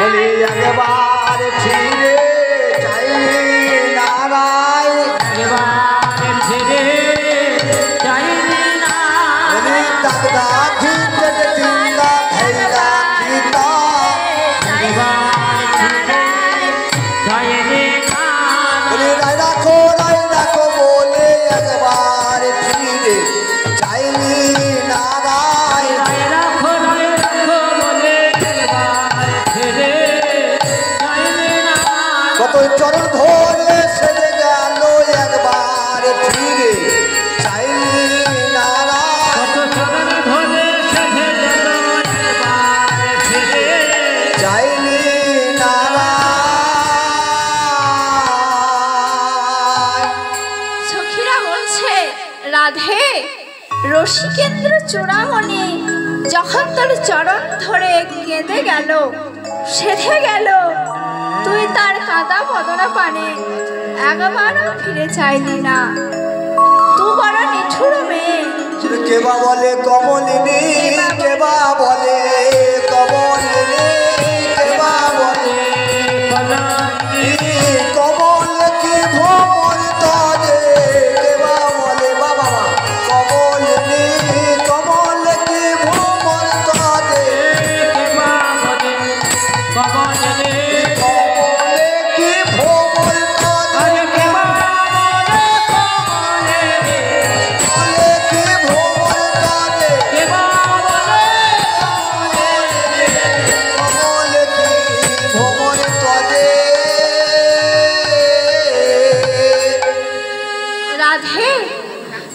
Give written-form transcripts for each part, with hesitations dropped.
বলি একবার ফিরে চাইনি নারায় একবার ফিরে চাইনি না বলি দাদা ফিরে চিন্তা ধৈরা চিন্তা একবার ফিরে চাইনি না বলি রায় রাখো বলে একবার ফিরে চাইনি নারায় রাখো বলে একবার ফিরে চাইনি না কত চরণ ধরে সেরে গেল একবার ফিরে চাইনি নারায় কত চরণ ধরে সেধে গেল একবার ফিরে চাইনি নারায় সখীরা বলছে রাধে রসিকেন্দ্র চূড়ামণি যখন তোর চরণ ধরে কেঁদে গেল সেধে গেল তুই তার কাদা বদনা পানে একবারও ফিরে চাইলি না তুই বড় নিঠুর মেয়ে কেবা বলে কমলিনী কেবা বলে কমলিনী কেবা বলে কমল কি ভ্রমণ তরে কেবা বলে বাবা কমলিনী কমল কি ভ্রমণ তরে কমলে কি ভ্রমণ তরে কমলে কি ভ্রমণ তরে কমলে কি ভ্রমণ তরে রাধে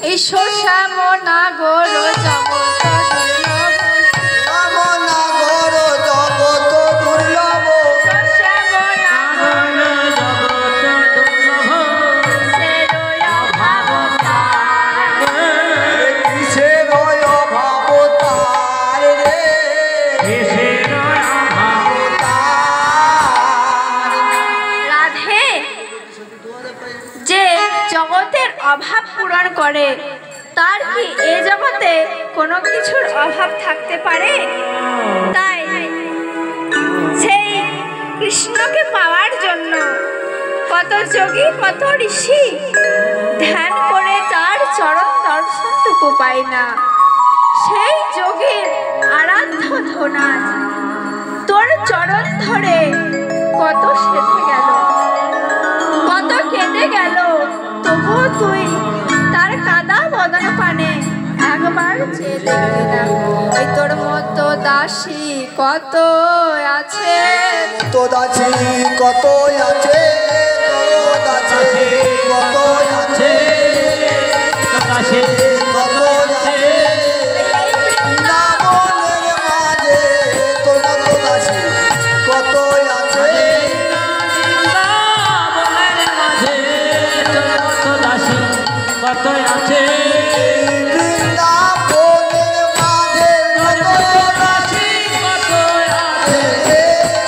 এই শ্যামনা গোর জগৎ দুর্লভ কামনা গর জগত দুর্লভ শ্যামনা কিসের অভাব তার রে তার রাধে যে জগতের অভাব পূরণ করে তার কি এ জগতে কোনো কিছুর অভাব থাকতে পারে তাই সেই কৃষ্ণকে পাওয়ার জন্য কত যোগী কত ঋষি ধ্যান করে তার চরণ দর্শনটুকু পায় না সেই যোগীর আরাধ্য ধনাথ তোর চরণ ধরে কত সেধে গেল কত কেঁদে গেল তবুও তুই তার কাদা বদন পানে একবার চেয়ে দেখলি না ওই তোর মতো দাসী কত আছে তো দাসী কত আছে তো দাসী কত আছে কত আছে বৃন্দাবনের মাঝে তোর মতো দাসী কত আছে কত আছে বৃন্দাবনের মাঝে কত দাসী কত আছে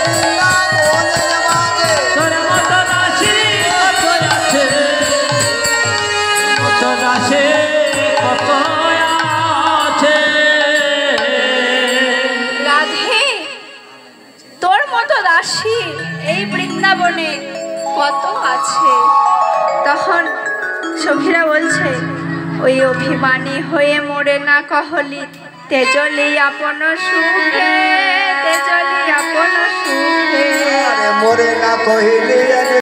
বৃন্দাবনের মাঝে তোর মতো দাসী কত আছে কত দাসী কত আছে রাধে তোর মতো দাসী এই বৃন্দাবনে কত আছে তখন সখীরা বলছে ওই অভিমানী হয়ে মোরে না কহলি তেজলি আপন সুখে তেজলি আপন সুখে আরে মোরে না কহিলে